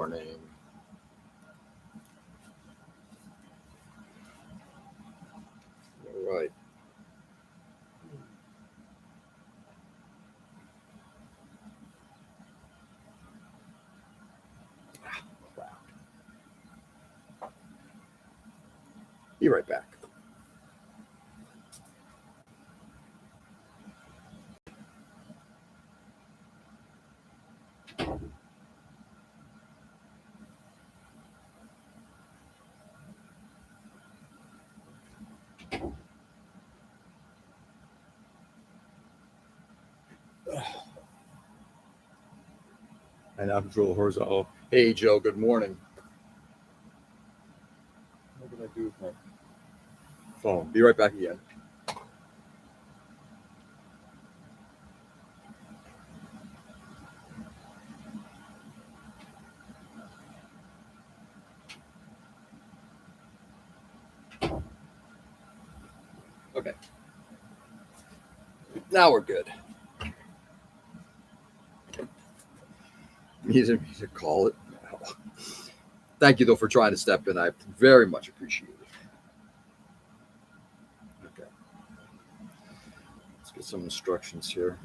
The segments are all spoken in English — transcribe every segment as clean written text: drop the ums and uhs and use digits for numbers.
morning. All right. Crap. Be right back. And I'm Joel horizontal. Hey, Joe. Good morning. What did I do with my phone? Be right back again. Okay. Now we're good. Music call it. No. Thank you, though, for trying to step in. I very much appreciate it. Okay. Let's get some instructions here.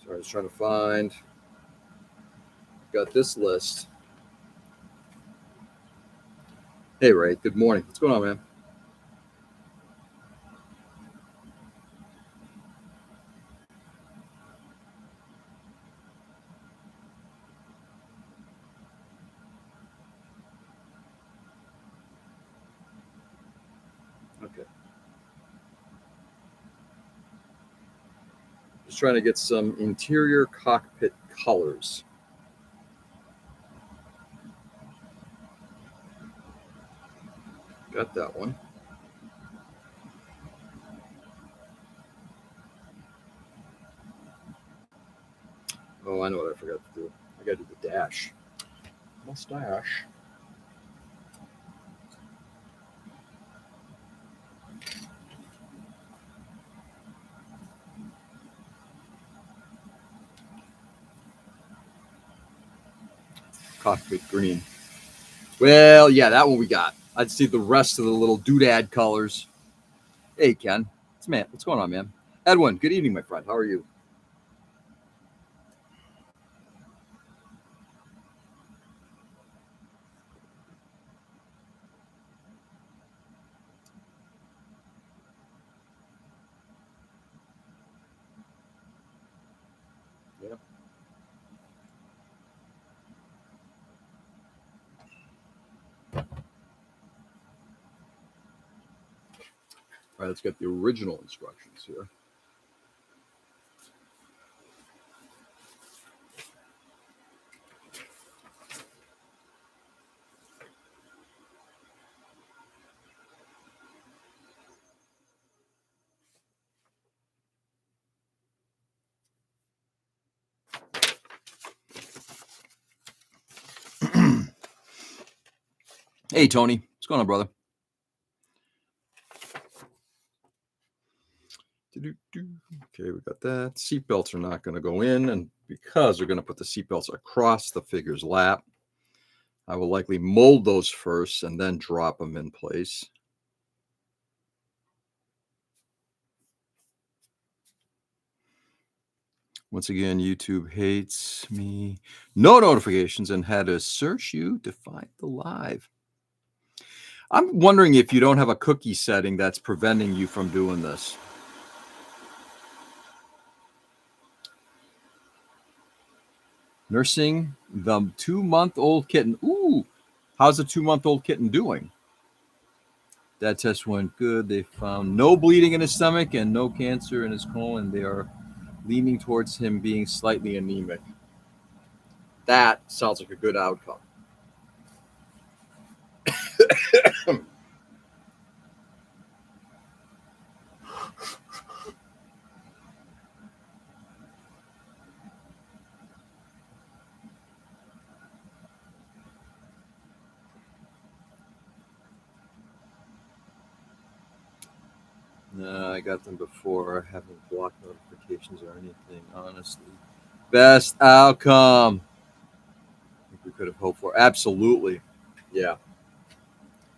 So I was trying to find. Got this list. Hey, Ray. Good morning. What's going on, man? Okay. Just trying to get some interior cockpit colors. Got that one. Oh, I know what I forgot to do. I got to do the dash. Mustache. Cockpit green. Well, yeah, that one we got. I'd see the rest of the little doodad colors. Hey, Ken. It's Matt. What's going on, man? Edwin, good evening, my friend. How are you? Yeah. All right, let's get the original instructions here. Hey, Tony. What's going on, brother? Okay, we got that. Seatbelts are not going to go in, and because we're going to put the seatbelts across the figure's lap, I will likely mold those first and then drop them in place. Once again, YouTube hates me. No notifications and had to search you to find the live. I'm wondering if you don't have a cookie setting that's preventing you from doing this. Nursing the 2-month-old kitten. Ooh, how's the 2-month-old kitten doing? That test went good. They found no bleeding in his stomach and no cancer in his colon. They are leaning towards him being slightly anemic. That sounds like a good outcome. No, I got them before. I haven't blocked notifications or anything, honestly. Best outcome I think we could have hoped for. Absolutely. Yeah.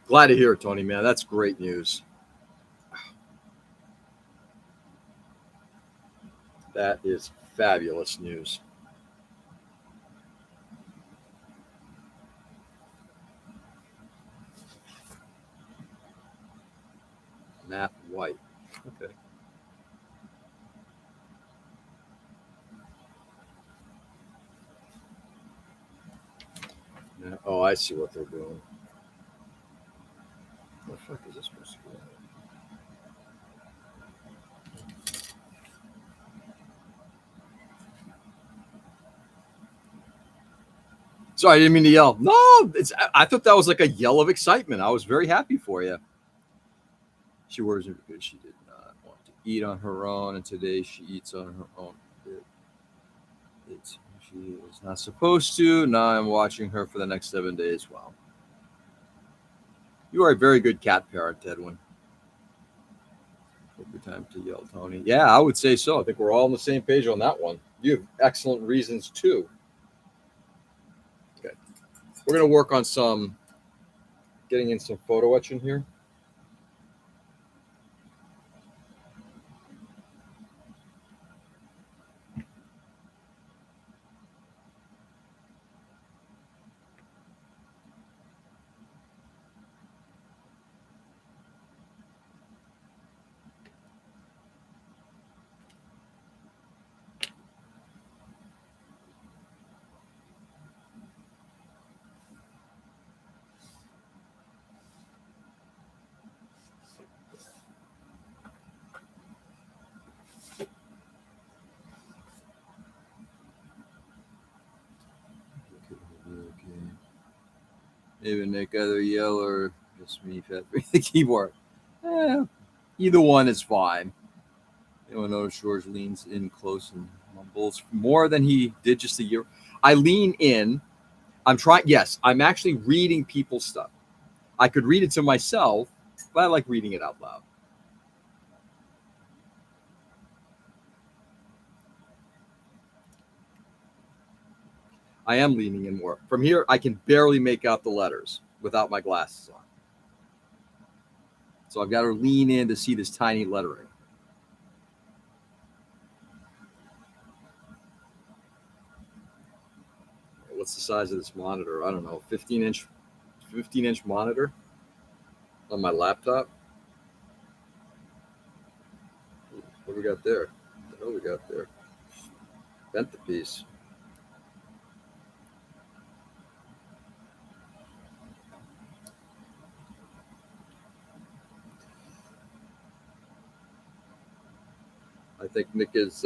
Glad to hear it, Tony, man. That's great news. That is fabulous news. Matt White. Okay. Oh, I see what they're doing. What the fuck is this supposed to be? Sorry, I didn't mean to yell. No, I thought that was like a yell of excitement. I was very happy for you. She worries because she did not want to eat on her own, and today she eats on her own. She is not supposed to. Now I'm watching her for the next 7 days. Wow. You are a very good cat parent, Edwin. Good time to yell, Tony. Yeah, I would say so. I think we're all on the same page on that one. You have excellent reasons too. Okay. We're going to work on getting in some photo etching here. Maybe Nick either yell or just me fat the keyboard. Eh, either one is fine. You know, George leans in close and mumbles more than he did just a year. I lean in. I'm trying. Yes, I'm actually reading people's stuff. I could read it to myself, but I like reading it out loud. I am leaning in more. From here, I can barely make out the letters without my glasses on. So I've got to lean in to see this tiny lettering. What's the size of this monitor? I don't know. 15-inch monitor on my laptop. What do we got there? What the hell we got there? Bent the piece. I think Nick is.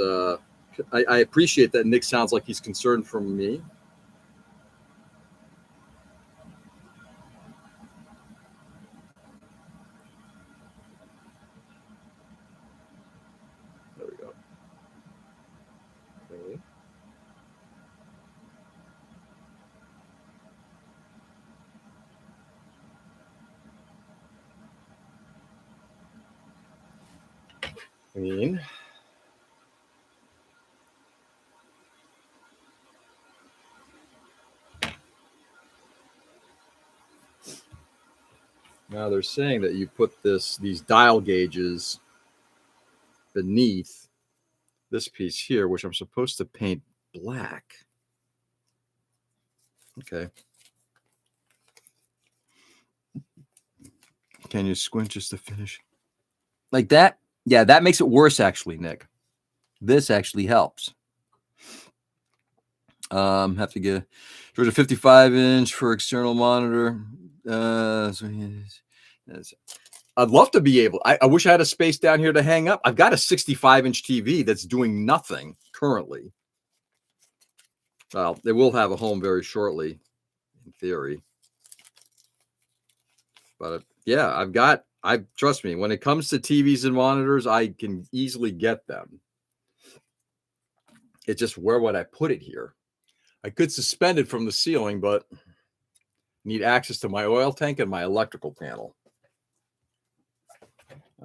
I appreciate that Nick sounds like he's concerned for me. There we go. Okay. Clean. Now they're saying that you put these dial gauges beneath this piece here, which I'm supposed to paint black. Okay. Can you squint just to finish? Like that? Yeah, that makes it worse, actually, Nick. This actually helps. Have to get Georgia 55-inch for external monitor. So I'd love to be able. I wish I had a space down here to hang up. I've got a 65-inch TV that's doing nothing currently. Well, they will have a home very shortly, in theory. But yeah, I trust me, when it comes to TVs and monitors, I can easily get them. It's just where would I put it here? I could suspend it from the ceiling, but need access to my oil tank and my electrical panel.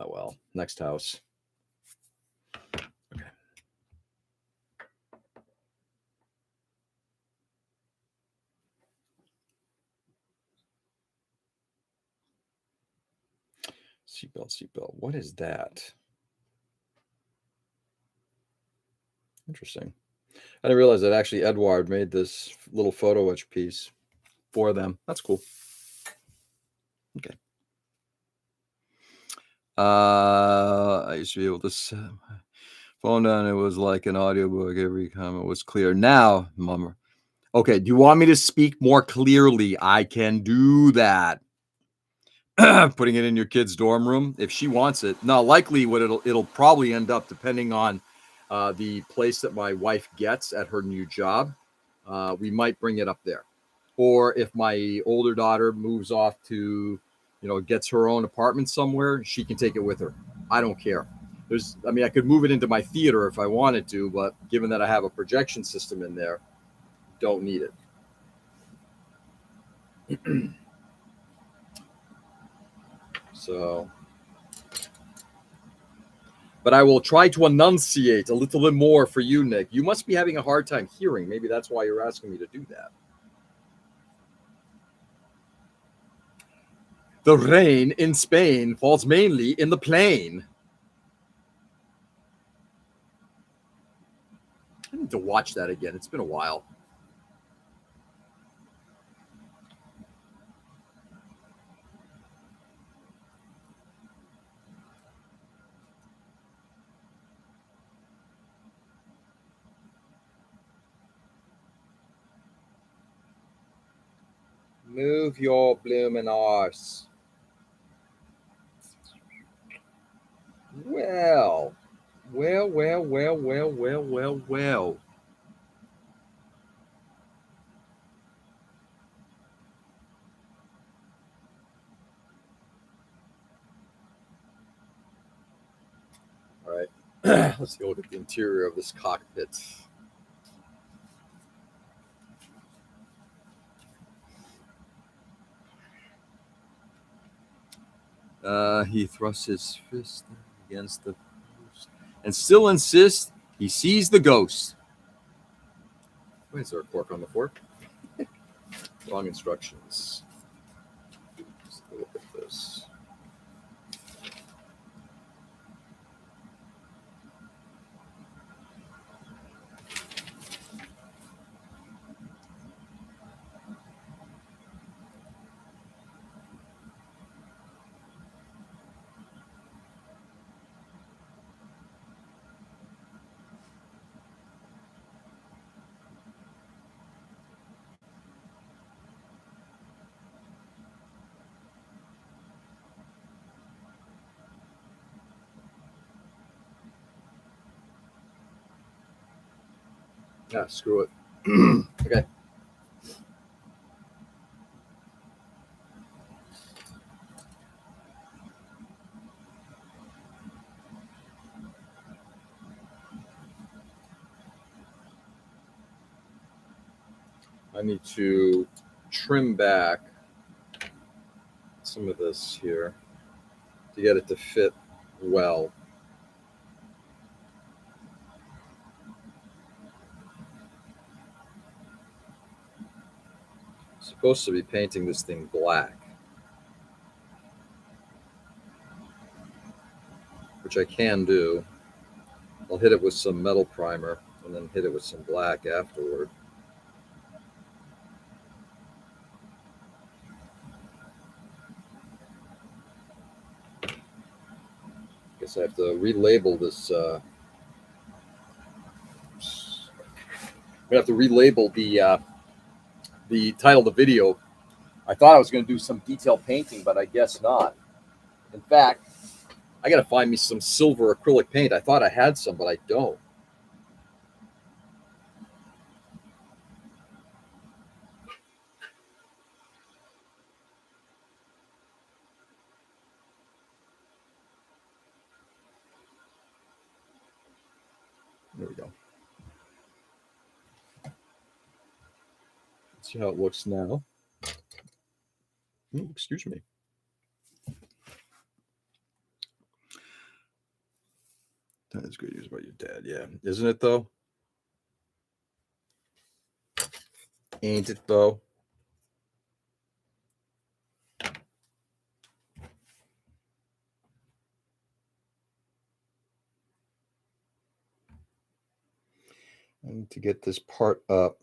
Oh, well, next house. Okay. Seatbelt. What is that? Interesting. I didn't realize that actually Edward made this little photo etch piece for them. That's cool. Okay. I used to be able to set my phone down. It was like an audiobook. Every comment was clear. Now, Mummer. Okay, do you want me to speak more clearly? I can do that. Putting it in your kid's dorm room if she wants it. Now, likely what it'll probably end up, depending on the place that my wife gets at her new job, we might bring it up there. Or if my older daughter moves off to, gets her own apartment somewhere, she can take it with her. I don't care. I could move it into my theater if I wanted to, but given that I have a projection system in there, don't need it. So, but I will try to enunciate a little bit more for you, Nick. You must be having a hard time hearing. Maybe that's why you're asking me to do that. The rain in Spain falls mainly in the plain. I need to watch that again. It's been a while. Move your bloomin' arse. Well. All right. Let's go look at the interior of this cockpit. He thrusts his fist against the post and still insists he sees the ghost. Why is there a cork on the fork? Wrong instructions. Let's look at this. Ah, screw it. Okay. I need to trim back some of this here to get it to fit well. Supposed to be painting this thing black, which I can do. I'll hit it with some metal primer and then hit it with some black afterward. Guess I have to relabel this. I'm gonna have to relabel the title of the video. I thought I was going to do some detail painting, but I guess not. In fact, I got to find me some silver acrylic paint. I thought I had some, but I don't. There we go. Let's see how it looks now. Excuse me. That is good news about your dad. Yeah. Isn't it, though? Ain't it, though? I need to get this part up.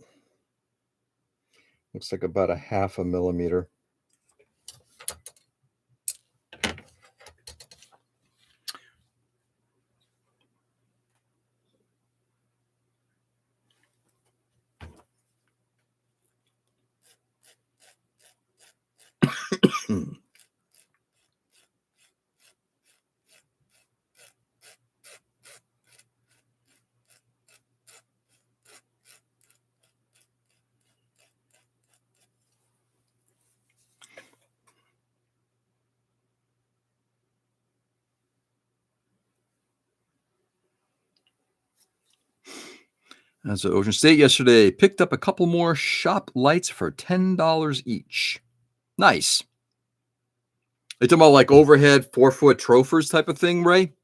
Looks like about a 1/2 millimeter. I was at Ocean State yesterday. Picked up a couple more shop lights for $10 each. Nice. Are you talking about like overhead 4-foot trophers type of thing, Ray?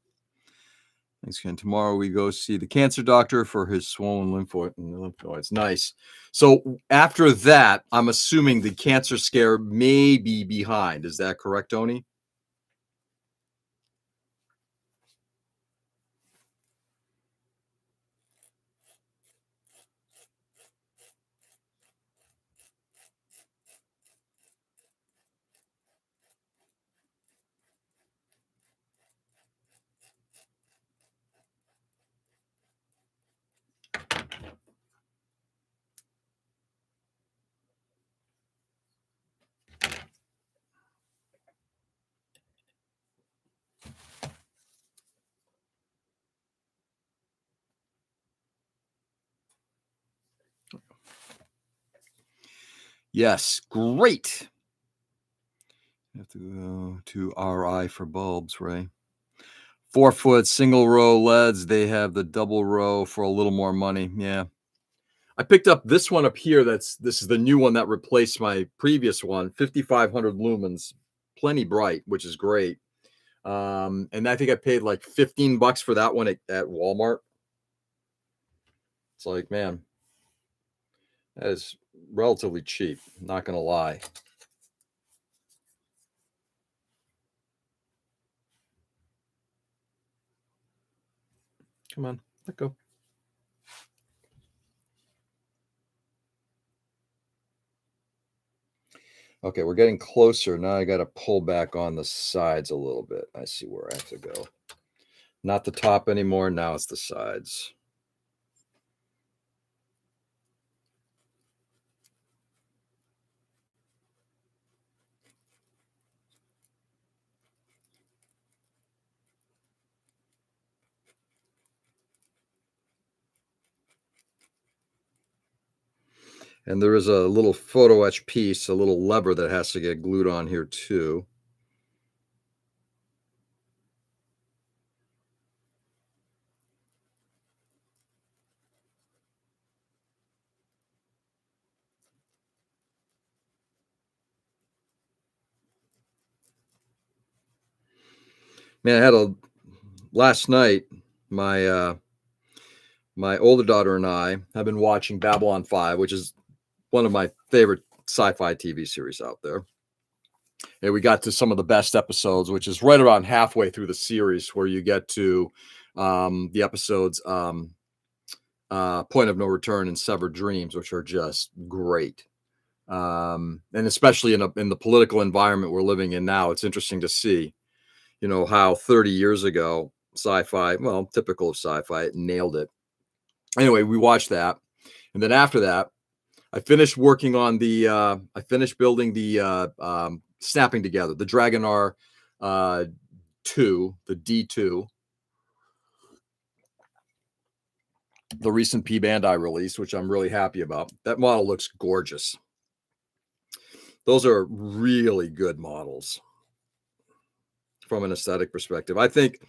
Thanks again. Tomorrow we go see the cancer doctor for his swollen lymphoids. Nice. So after that, I'm assuming the cancer scare may be behind. Is that correct, Tony? Yes. Great. You have to go to RI for bulbs, Ray. 4-foot single row LEDs. They have the double row for a little more money. Yeah. I picked up this one up here. This is the new one that replaced my previous one, 5,500 lumens, plenty bright, which is great. And I think I paid like $15 for that one at Walmart. It's like, man, that is relatively cheap. Not gonna lie. Come on, let go. Okay, we're getting closer. Now I got to pull back on the sides a little bit. I see where I have to go. Not the top anymore. Now it's the sides. And there is a little photo etch piece, a little lever that has to get glued on here too. Man, I had last night, my my older daughter and I have been watching Babylon 5, which is one of my favorite sci-fi TV series out there. And we got to some of the best episodes, which is right around halfway through the series, where you get to the episodes Point of No Return and Severed Dreams, which are just great. And especially in the political environment we're living in now, it's interesting to see, how 30 years ago, sci-fi, well, typical of sci-fi, it nailed it. Anyway, we watched that. And then after that, I finished working on I finished building the snapping together, the Dragon R 2, the D2, the recent P Bandai release, which I'm really happy about. That model looks gorgeous. Those are really good models from an aesthetic perspective. I think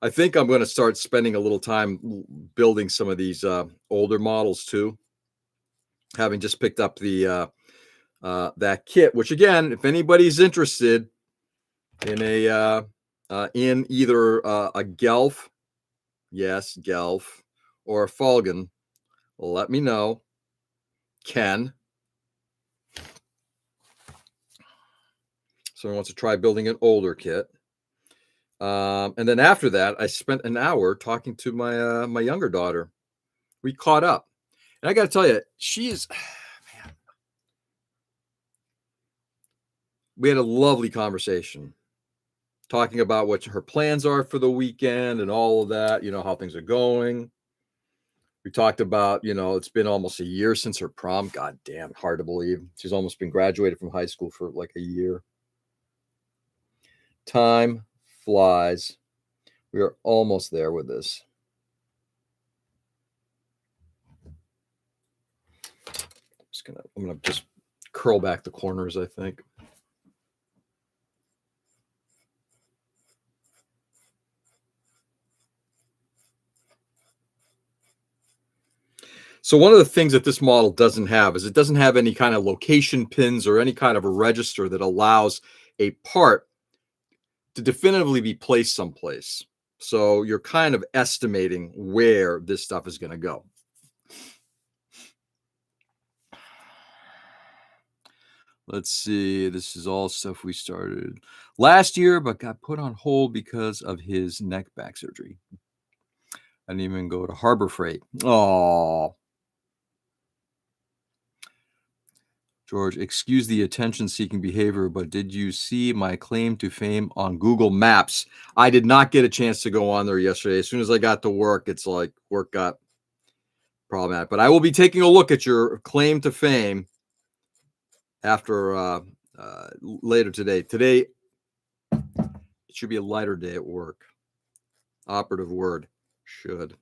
I'm going to start spending a little time building some of these older models too. Having just picked up the that kit, which again, if anybody's interested in in either a Gelf yes, Gelf, or Fulgen, let me know. Ken. So he wants to try building an older kit. And then after that, I spent an hour talking to my my younger daughter. We caught up. And I got to tell you, she is, man, we had a lovely conversation talking about what her plans are for the weekend and all of that, how things are going. We talked about, it's been almost a year since her prom. God damn, hard to believe. She's almost been graduated from high school for like a year. Time flies. We are almost there with this. I'm gonna just curl back the corners, I think. So one of the things that this model doesn't have is it doesn't have any kind of location pins or any kind of a register that allows a part to definitively be placed someplace. So you're kind of estimating where this stuff is going to go. Let's see. This is all stuff we started last year, but got put on hold because of his neck back surgery. I didn't even go to Harbor Freight. Oh, George, excuse the attention-seeking behavior, but did you see my claim to fame on Google Maps? I did not get a chance to go on there yesterday. As soon as I got to work, it's like work got problematic. But I will be taking a look at your claim to fame after later today. Today, it should be a lighter day at work. Operative word, should.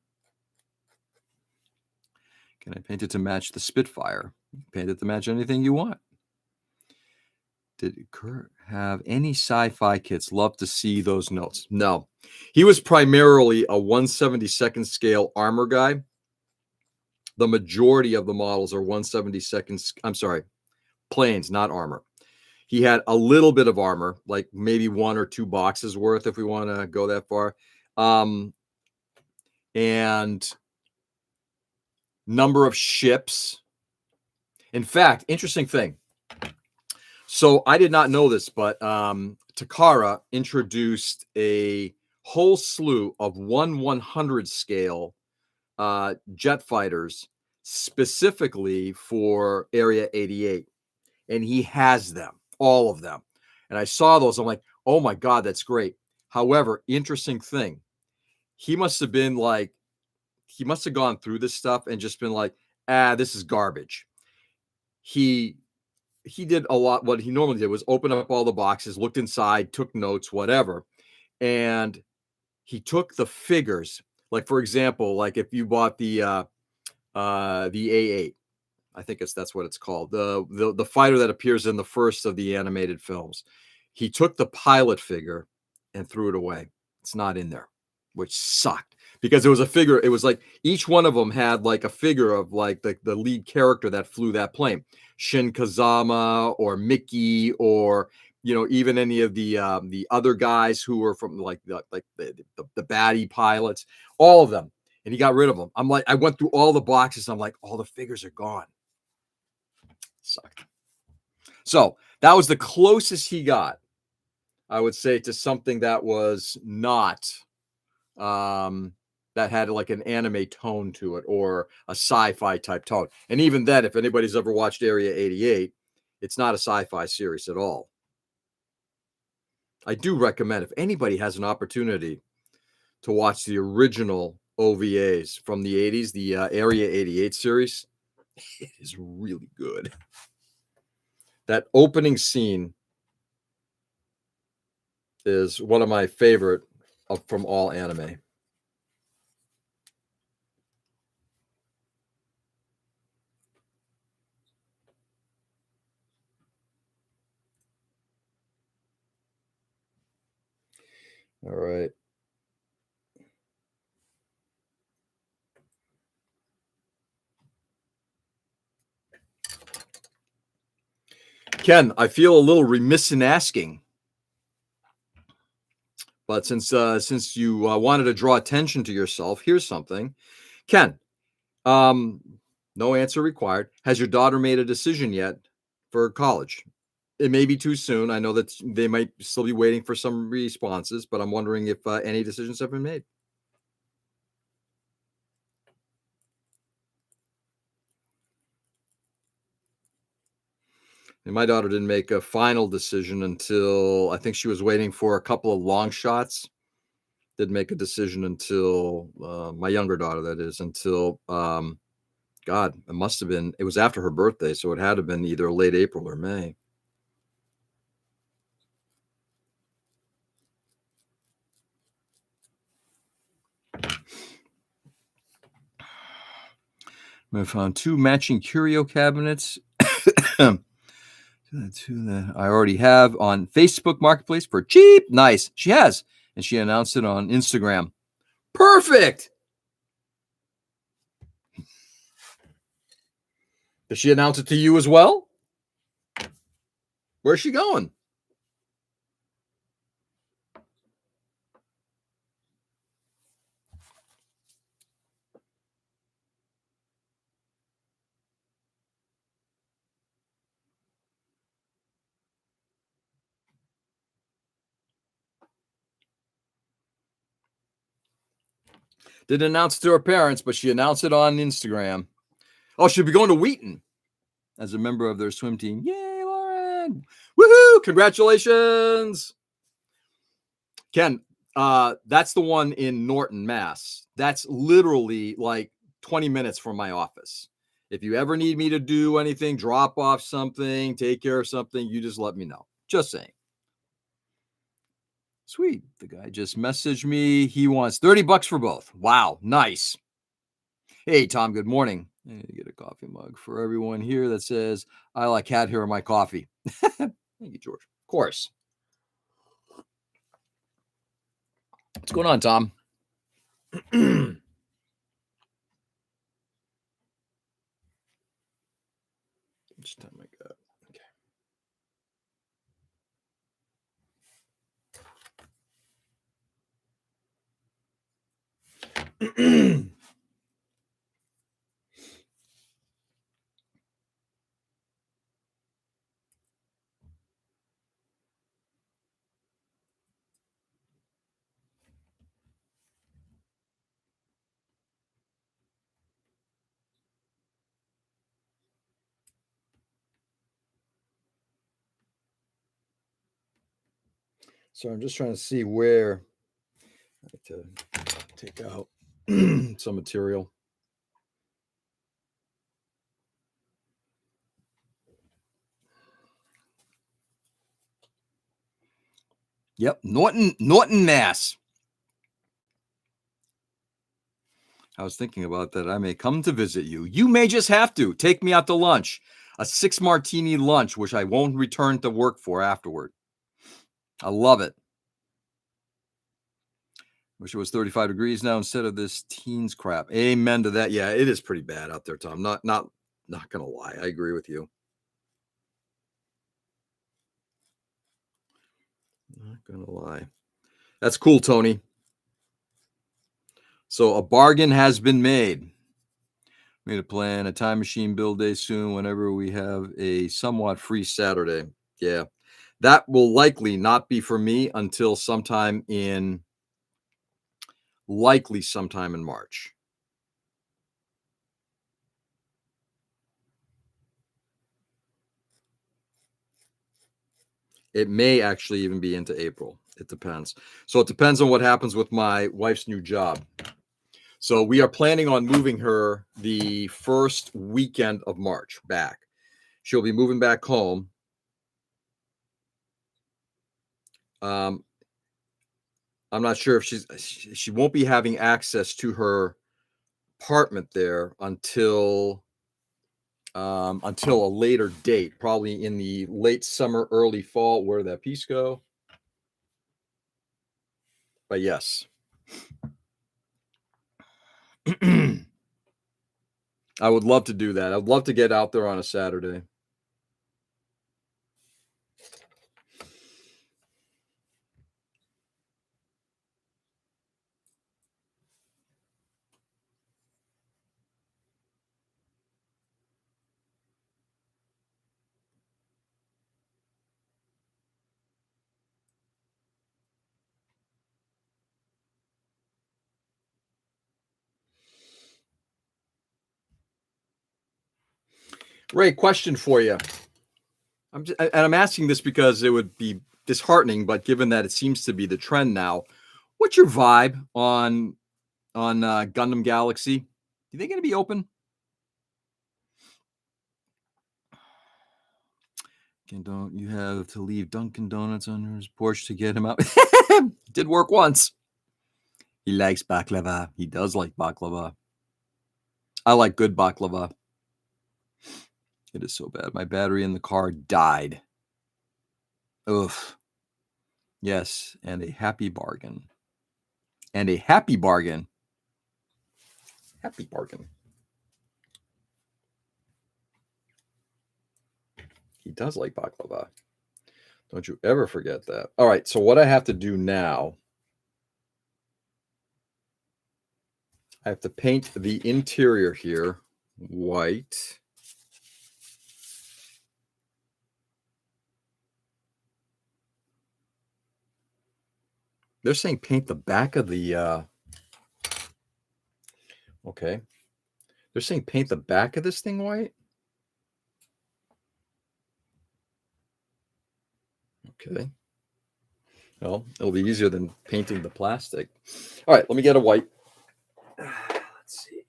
Can I paint it to match the Spitfire? Paint it to match anything you want. Did Kurt have any sci-fi kits? Love to see those notes. No, he was primarily a 1/72nd scale armor guy. The majority of the models are 1/72nd. I'm sorry, planes, not armor. He had a little bit of armor, like maybe 1 or 2 boxes worth, if we want to go that far. And number of ships. In fact, interesting thing. So I did not know this, but Takara introduced a whole slew of 1/100 scale jet fighters specifically for Area 88. And he has them, all of them. And I saw those. I'm like, oh my God, that's great. However, interesting thing. He must have gone through this stuff and just been like, this is garbage. He did a lot. What he normally did was open up all the boxes, looked inside, took notes, whatever. And he took the figures, like, for example, like if you bought the A8, I think that's what it's called. The fighter that appears in the first of the animated films. He took the pilot figure and threw it away. It's not in there, which sucked because it was a figure. It was like each one of them had like a figure of like the lead character that flew that plane, Shin Kazama or Mickey or even any of the other guys who were from like the baddie pilots, all of them. And he got rid of them. I'm like, I went through all the boxes. I'm like, all the figures are gone. Sucked. So that was the closest he got, I would say, to something that was not that had like an anime tone to it or a sci-fi type tone. And even then, if anybody's ever watched Area 88, it's not a sci-fi series at all. I do recommend, if anybody has an opportunity to watch the original OVAs from the 80s, the Area 88 series, it is really good. That opening scene is one of my favorite from all anime. All right. Ken, I feel a little remiss in asking, But since you wanted to draw attention to yourself, here's something. Ken, no answer required. Has your daughter made a decision yet for college? It may be too soon. I know that they might still be waiting for some responses, but I'm wondering if any decisions have been made. And my daughter didn't make a final decision until I think she was waiting for a couple of long shots. Didn't make a decision until my younger daughter, that is, until God, it was after her birthday, so it had to have been either late April or May. I found 2 matching curio cabinets. Two that I already have on Facebook Marketplace for cheap. Nice. She has. And she announced it on Instagram. Perfect. Does she announce it to you as well? Where's she going? Didn't announce it to her parents, but she announced it on Instagram. Oh, she'll be going to Wheaton as a member of their swim team. Yay, Lauren. Woohoo! Congratulations. Ken, that's the one in Norton, Mass. That's literally like 20 minutes from my office. If you ever need me to do anything, drop off something, take care of something, you just let me know. Just saying. Sweet. The guy just messaged me. He wants $30 for both. Wow. Nice. Hey, Tom, good morning. I need to get a coffee mug for everyone here that says, I like cat hair in my coffee. Thank you, George. Of course. What's going on, Tom? Which time I got? Okay. So I'm just trying to see where I have to take out some material. Yep, Norton, Mass. I was thinking about that. I may come to visit you. You may just have to take me out to lunch, a 6 martini lunch, which I won't return to work for afterward. I love it. Wish it was 35 degrees now instead of this teens crap. Amen to that. Yeah, it is pretty bad out there, Tom. Not gonna lie. I agree with you. Not gonna lie. That's cool, Tony. So a bargain has been made. Made a plan, a time machine build day soon whenever we have a somewhat free Saturday. Yeah. That will likely not be for me until sometime in March. It may actually even be into April. It depends. So it depends on what happens with my wife's new job. So we are planning on moving her the first weekend of March back. She'll be moving back home. I'm not sure if she won't be having access to her apartment there until a later date, probably in the late summer, early fall. Where did that piece go? But yes. I would love to do that. I'd love to get out there on a Saturday. Ray, question for you. I'm asking this because it would be disheartening, but given that it seems to be the trend now, what's your vibe on Gundam Galaxy? Do they going to be open? Don't you have to leave Dunkin' Donuts on his porch to get him out? Did work once. He likes baklava. He does like baklava. I like good baklava. It is so bad. My battery in the car died. Ugh. Yes, and a happy bargain. And a happy bargain. Happy bargain. He does like baklava. Don't you ever forget that. All right, so what I have to do now, I have to paint the interior here white. They're saying paint the back of the, okay. They're saying paint the back of this thing white? Okay. Well, it'll be easier than painting the plastic. All right, let me get a white. Let's see.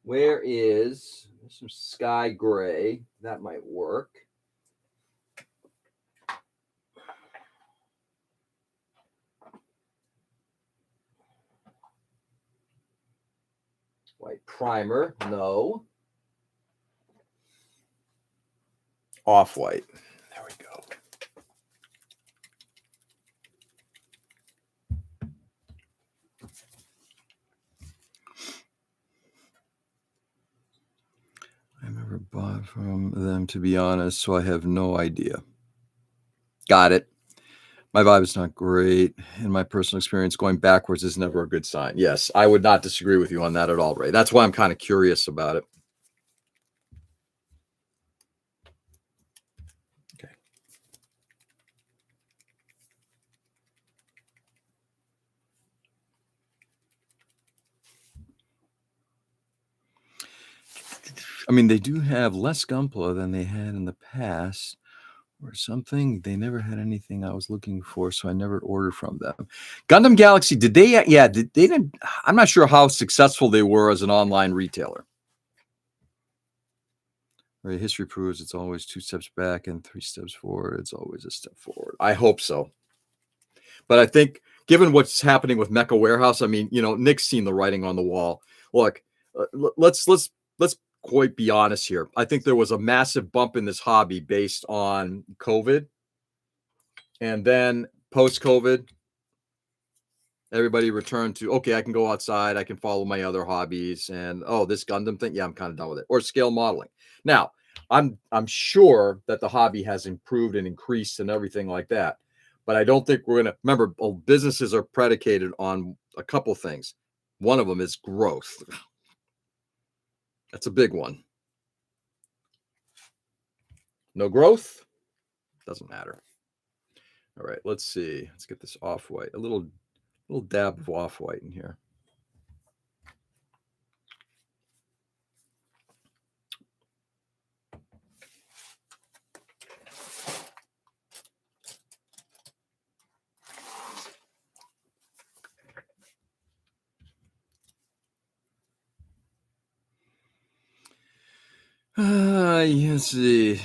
Where is some sky gray? That might work. White primer, no. Off-white. There we go. I never bought from them, to be honest, so I have no idea. Got it. My vibe is not great. In my personal experience, going backwards is never a good sign. Yes, I would not disagree with you on that at all, Ray. That's why I'm kind of curious about it. Okay. I mean, they do have less Gunpla than they had in the past or something. They never had anything I was looking for, so I never ordered from them. Gundam Galaxy, did they? Yeah, they didn't. I'm not sure how successful they were as an online retailer. Right, history proves it's always 2 steps back and 3 steps forward. It's always a step forward. I hope so. But I think, given what's happening with Mecha Warehouse, I mean, Nick's seen the writing on the wall. Look, let's quite be honest here. I think there was a massive bump in this hobby based on COVID. And then post-COVID, everybody returned to, okay, I can go outside. I can follow my other hobbies. And, this Gundam thing, yeah, I'm kind of done with it. Or scale modeling. Now, I'm sure that the hobby has improved and increased and everything like that. But I don't think we're going to, remember, businesses are predicated on a couple things. One of them is growth. That's a big one. No growth? Doesn't matter. All right, let's see. Let's get this off-white. A little dab of off-white in here. Let's see.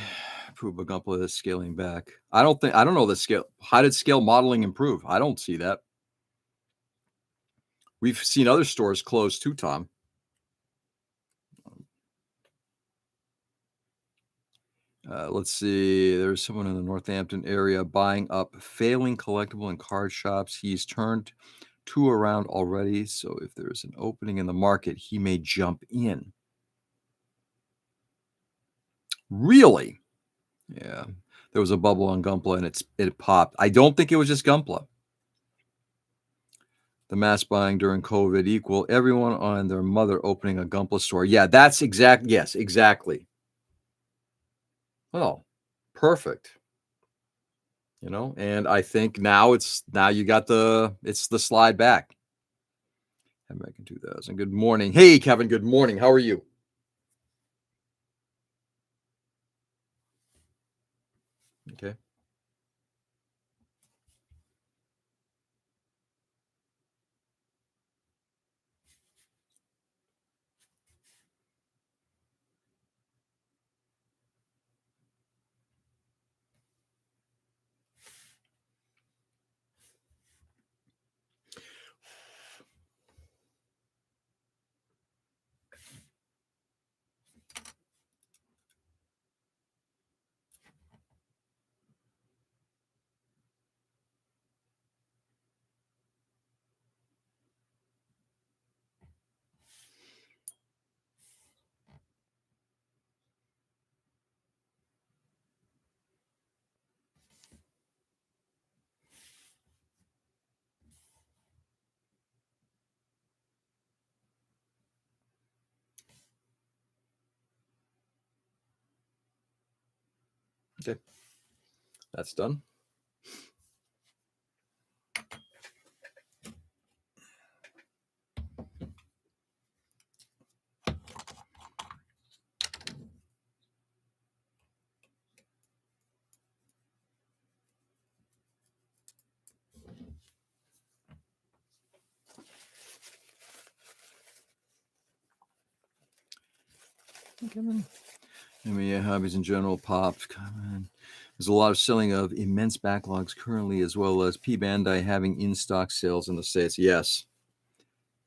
Improve Gunpla is scaling back. I don't know the scale. How did scale modeling improve? I don't see that. We've seen other stores close too, Tom. Let's see. There's someone in the Northampton area buying up failing collectible and card shops. He's turned 2 around already. So if there's an opening in the market, he may jump in. Really? Yeah. There was a bubble on Gunpla and it popped. I don't think it was just Gunpla. the mass buying during COVID equal everyone on their mother opening a Gunpla store. Yeah, that's yes, exactly. Oh, perfect. And I think now you got it's the slide back. And back in 2000. Good morning. Hey, Kevin, good morning. How are you? Okay. Okay. That's done. Hobbies in general popped. There's a lot of selling of immense backlogs currently, as well as P Bandai having in-stock sales in the States. Yes.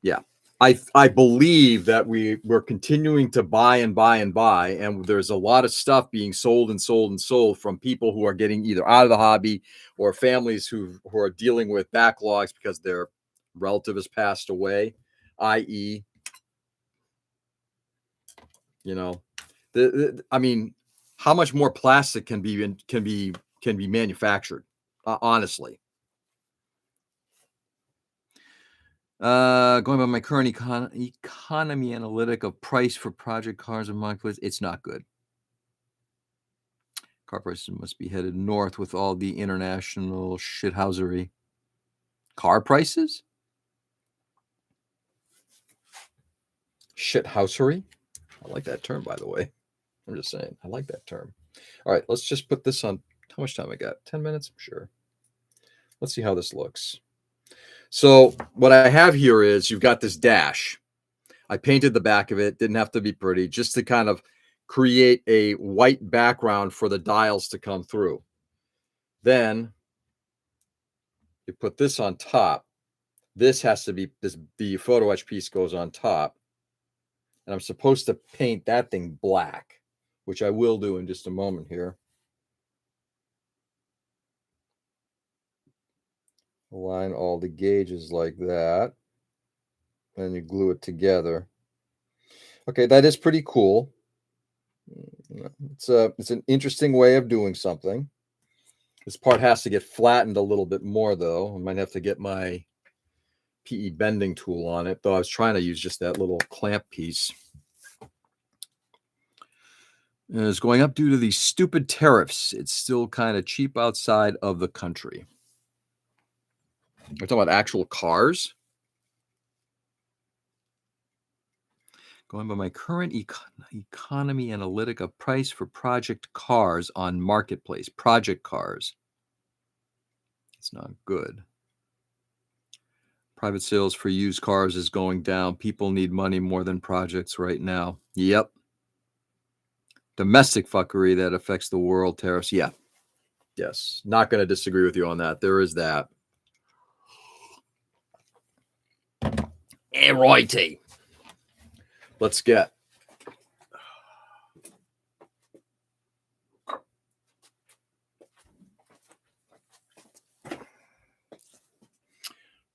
Yeah. I believe that we're continuing to buy and buy and buy, and there's a lot of stuff being sold and sold and sold from people who are getting either out of the hobby or families who are dealing with backlogs because their relative has passed away, i.e., I mean, how much more plastic can be manufactured? Honestly, going by my current economy analytic of price for project cars and marketplace, it's not good. Car prices must be headed north with all the international shithousery. Car prices? Shithousery? I like that term, by the way. I'm just saying, I like that term. All right, let's just put this on. How much time I got? 10 minutes? Sure. Let's see how this looks. So what I have here is you've got this dash. I painted the back of it. Didn't have to be pretty, just to kind of create a white background for the dials to come through. Then you put this on top. This has to be the photo etch piece goes on top. And I'm supposed to paint that thing black, which I will do in just a moment here. Align all the gauges like that. And you glue it together. Okay, that is pretty cool. It's an interesting way of doing something. This part has to get flattened a little bit more, though. I might have to get my PE bending tool on it, though I was trying to use just that little clamp piece. And it's going up due to these stupid tariffs. It's still kind of cheap outside of the country. We're talking about actual cars. Going by my current economy analytic of price for project cars on marketplace. Project cars. It's not good. Private sales for used cars is going down. People need money more than projects right now. Yep. Domestic fuckery that affects the world. Tariffs. Yeah. Yes. Not going to disagree with you on that. There is that. And righty. Let's get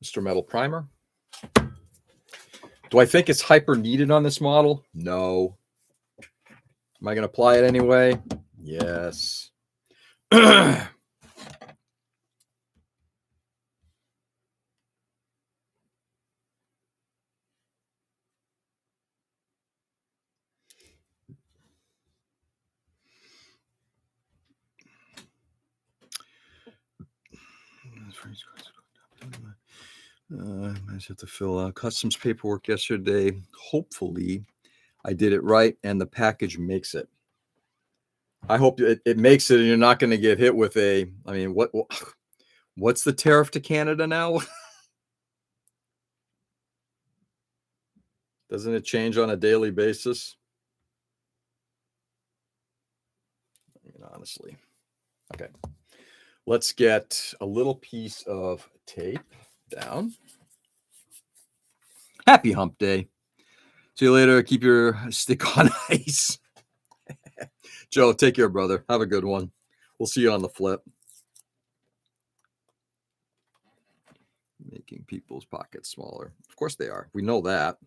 Mr. Metal Primer. Do I think it's hyper needed on this model? No. Am I going to apply it anyway? Yes. I just have to fill out customs paperwork yesterday. Hopefully, I did it right and the package makes it. I hope it makes it and you're not going to get hit with a, I mean, what's the tariff to Canada now? Doesn't it change on a daily basis? I mean, honestly. Okay. Let's get a little piece of tape down. Happy hump day. See you later. Keep your stick on ice. Joe, take care, brother. Have a good one. We'll see you on the flip. Making people's pockets smaller. Of course they are. We know that.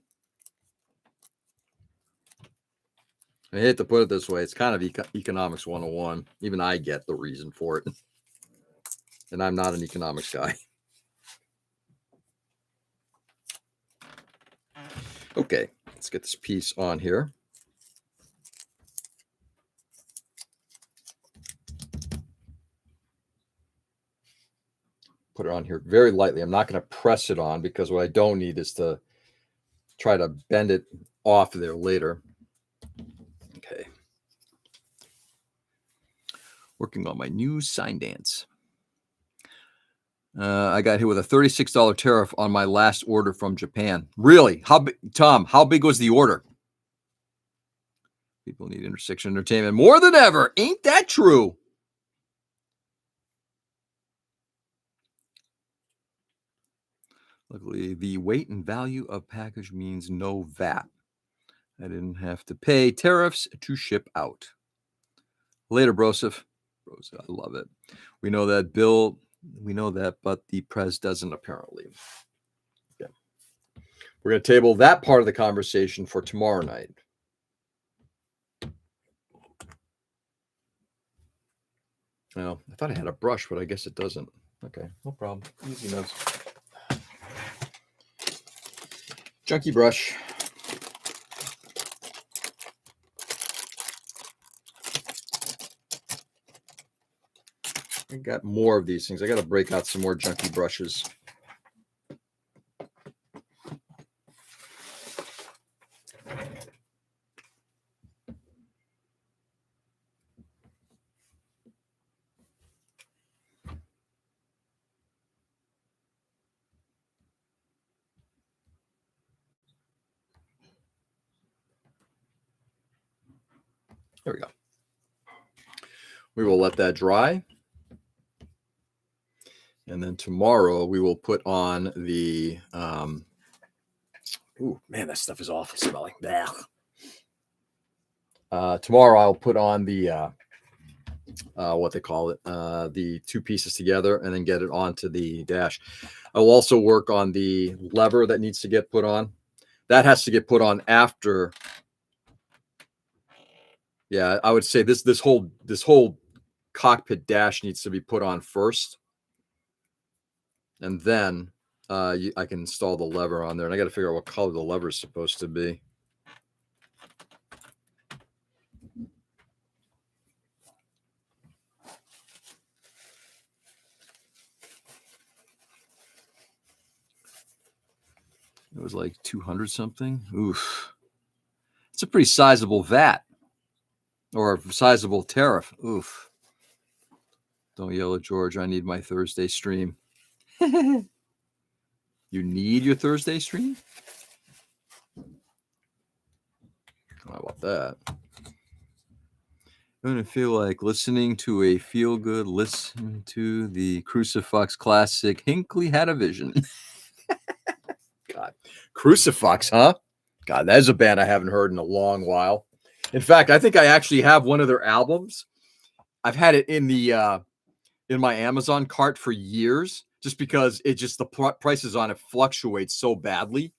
I hate to put it this way. It's kind of economics 101. Even I get the reason for it. And I'm not an economics guy. Okay, let's get this piece on here. Put it on here very lightly. I'm not going to press it on because what I don't need is to try to bend it off there later. Okay. Working on my new sign dance. I got hit with a $36 tariff on my last order from Japan. Really? How big, Tom? How big was the order? People need intersection entertainment more than ever. Ain't that true? Luckily, the weight and value of package means no VAT. I didn't have to pay tariffs to ship out. Later, Broseph. I love it. We know that, Bill. We know that, but the press doesn't apparently. Okay. We're going to table that part of the conversation for tomorrow night. Well, I thought I had a brush, but I guess it doesn't. Okay, no problem. Easy notes. Junkie brush. I got more of these things. I got to break out some more junkie brushes. There we go. We will let that dry. And then tomorrow we will put on the, ooh, man, that stuff is awful smelling. Tomorrow I'll put on the, what they call it, the two pieces together and then get it onto the dash. I will also work on the lever that needs to get put on. That has to get put on after. Yeah, I would say this whole cockpit dash needs to be put on first. And then I can install the lever on there. And I got to figure out what color the lever is supposed to be. It was like 200 something. Oof. It's a pretty sizable VAT or a sizable tariff. Oof. Don't yell at George. I need my Thursday stream. You need your Thursday stream? How about that? I'm going to feel like listening to a feel-good, listen to the Crucifix classic, Hinckley Had a Vision. God, Crucifix, huh? God, that is a band I haven't heard in a long while. In fact, I think I actually have one of their albums. I've had it in the in my Amazon cart for years, just because the prices on it fluctuate so badly.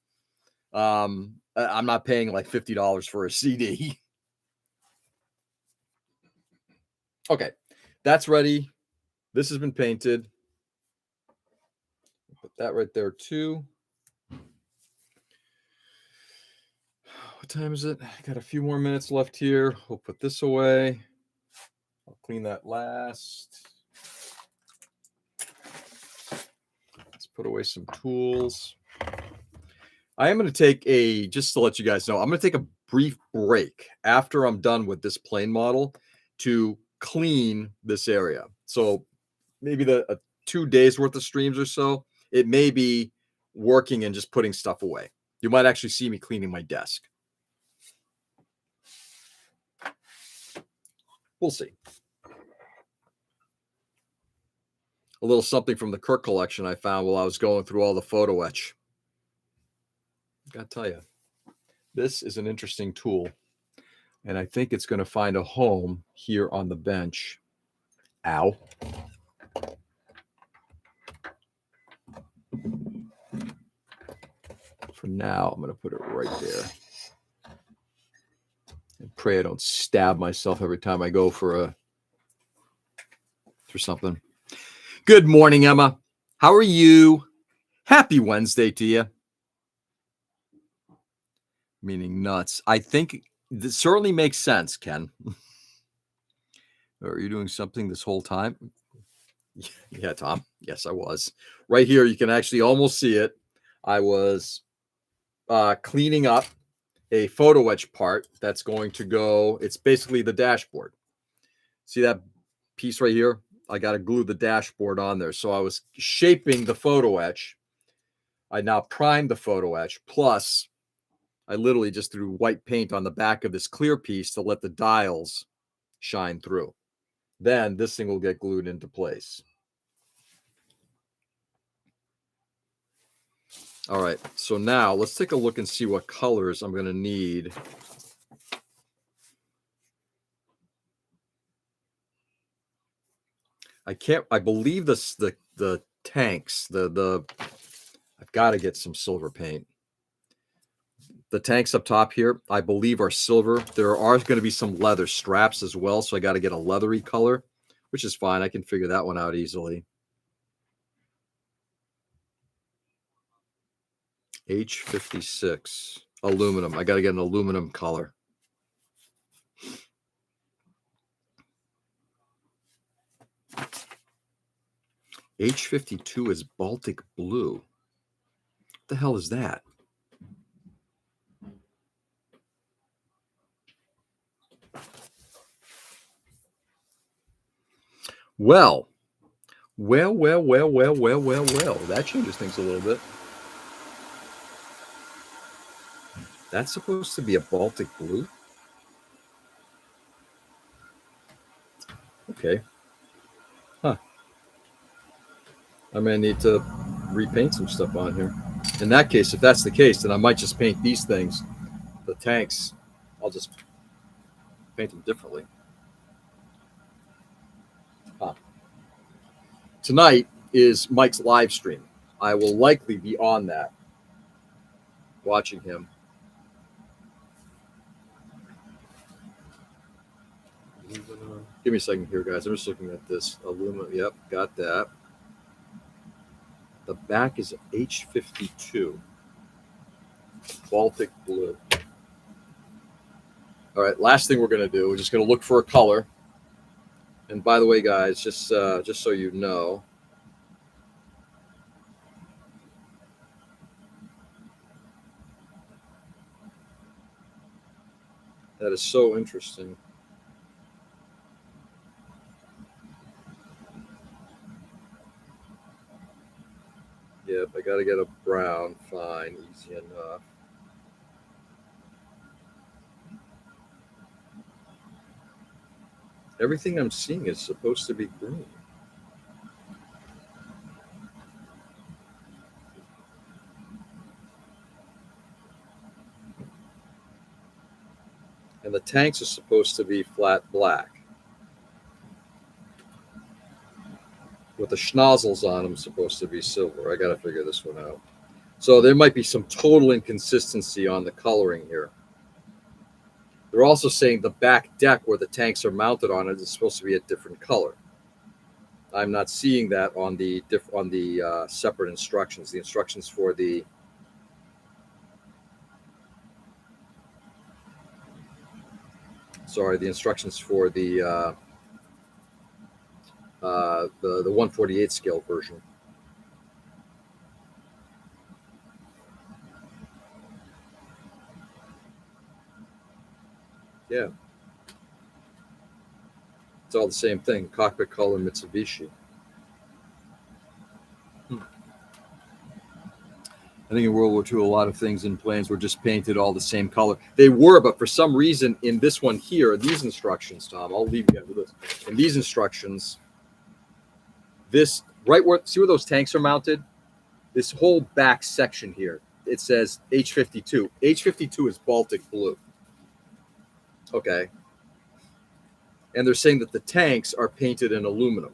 I'm not paying like $50 for a CD. Okay, that's ready. This has been painted. Put that right there too. What time is it? I got a few more minutes left here. We'll put this away. I'll clean that last. Put away some tools. I am going to take just to let you guys know, I'm going to take a brief break after I'm done with this plane model to clean this area. So maybe 2 days worth of streams or so, it may be working and just putting stuff away. You might actually see me cleaning my desk. We'll see. A little something from the Kirk collection I found while I was going through all the photo etch. Gotta tell you, this is an interesting tool, and I think it's going to find a home here on the bench. Ow. For now, I'm going to put it right there. And pray I don't stab myself every time I go for something. Good morning, Emma. How are you? Happy Wednesday to you. Meaning nuts. I think this certainly makes sense, Ken. Are you doing something this whole time? Yeah, Tom. Yes, I was. Right here, you can actually almost see it. I was cleaning up a photo etch part that's going to go. It's basically the dashboard. See that piece right here? I got to glue the dashboard on there. So I was shaping the photo etch. I now primed the photo etch. Plus, I literally just threw white paint on the back of this clear piece to let the dials shine through. Then this thing will get glued into place. All right, so now let's take a look and see what colors I'm going to need. I believe the tanks, I've got to get some silver paint. The tanks up top here, I believe, are silver. There are going to be some leather straps as well, so I got to get a leathery color, which is fine. I can figure that one out easily. H56 aluminum. I got to get an aluminum color. H52 is Baltic blue. What the hell is that? Well. That changes things a little bit. That's supposed to be a Baltic blue? Okay. Huh. I may need to repaint some stuff on here. In that case, if that's the case, then I might just paint these things. The tanks, I'll just paint them differently. Huh. Tonight is Mike's live stream. I will likely be on that, watching him. Give me a second here, guys. I'm just looking at this aluminum. Yep, got that. The back is H52. Baltic blue. All right, last thing we're going to do, we're just going to look for a color. And by the way, guys, just so you know, that is so interesting. Yep, I got to get a brown. Fine, easy enough. Everything I'm seeing is supposed to be green. And the tanks are supposed to be flat black, with the schnozzles on them supposed to be silver. I got to figure this one out. So there might be some total inconsistency on the coloring here. They're also saying the back deck where the tanks are mounted on it is supposed to be a different color. I'm not seeing that on the separate instructions. The instructions for the instructions for the 148 scale version. Yeah. It's all the same thing. Cockpit color Mitsubishi. I think in World War II, a lot of things in planes were just painted all the same color. They were, but for some reason, in this one here, these instructions, Tom, I'll leave you with this. In these instructions, this right where, see where those tanks are mounted? This whole back section here, it says H-52. H-52 is Baltic blue. Okay. And they're saying that the tanks are painted in aluminum.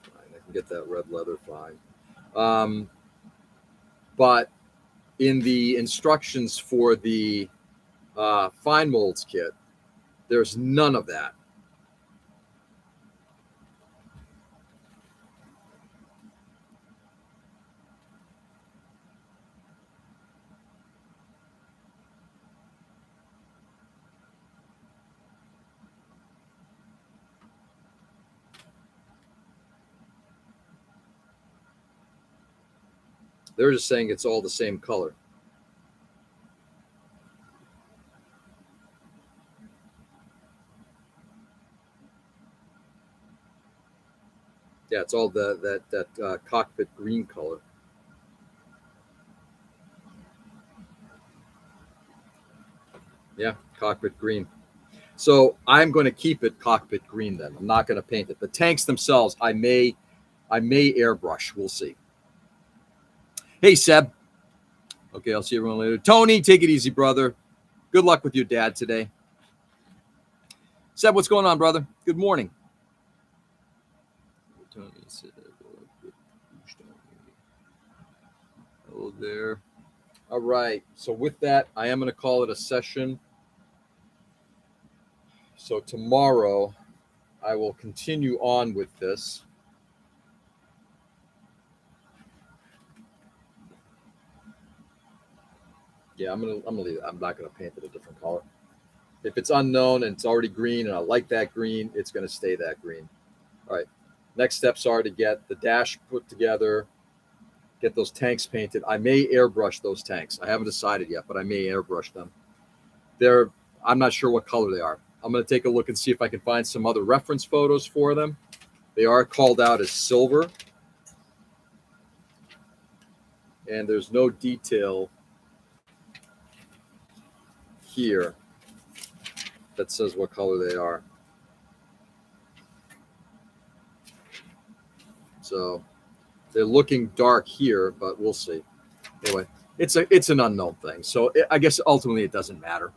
I can get that red leather fine. But in the instructions for the fine molds kit, there's none of that. They're just saying it's all the same color. Yeah, it's all that cockpit green color. Yeah, cockpit green. So I'm going to keep it cockpit green then. I'm not going to paint it. The tanks themselves, I may airbrush. We'll see. Hey, Seb. Okay, I'll see everyone later. Tony, take it easy, brother. Good luck with your dad today. Seb, what's going on, brother? Good morning. Tony said, hello there. All right. So with that, I am going to call it a session. So tomorrow, I will continue on with this. Yeah, I'm gonna leave it. I'm not gonna paint it a different color. If it's unknown and it's already green and I like that green, it's gonna stay that green. All right. Next steps are to get the dash put together, get those tanks painted. I may airbrush those tanks. I haven't decided yet, but I may airbrush them. I'm not sure what color they are. I'm gonna take a look and see if I can find some other reference photos for them. They are called out as silver. And there's no detail here that says what color they are. So they're looking dark here, but we'll see. Anyway, it's an unknown thing. So I guess ultimately it doesn't matter.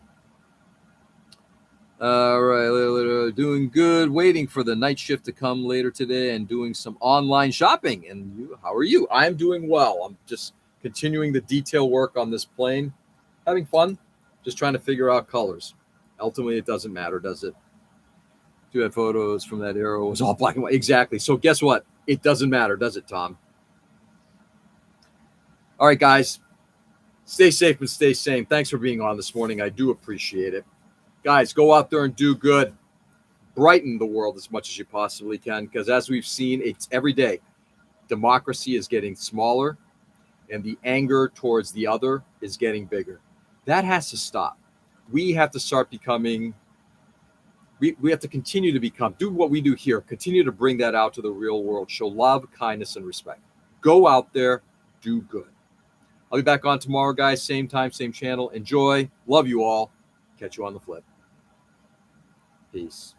All right, doing good. Waiting for the night shift to come later today and doing some online shopping. And you, how are you? I'm doing well. I'm just continuing the detail work on this plane. Having fun. Just trying to figure out colors. Ultimately, it doesn't matter, does it? You had photos from that era. It was all black and white. Exactly. So guess what? It doesn't matter, does it, Tom? All right, guys. Stay safe and stay sane. Thanks for being on this morning. I do appreciate it. Guys, go out there and do good. Brighten the world as much as you possibly can, because as we've seen, it's every day. Democracy is getting smaller, and the anger towards the other is getting bigger. That has to stop. We have to start becoming, we have to continue to become, do what we do here, continue to bring that out to the real world, show love, kindness, and respect. Go out there, do good. I'll be back on tomorrow, guys. Same time, same channel. Enjoy. Love you all. Catch you on the flip. Peace.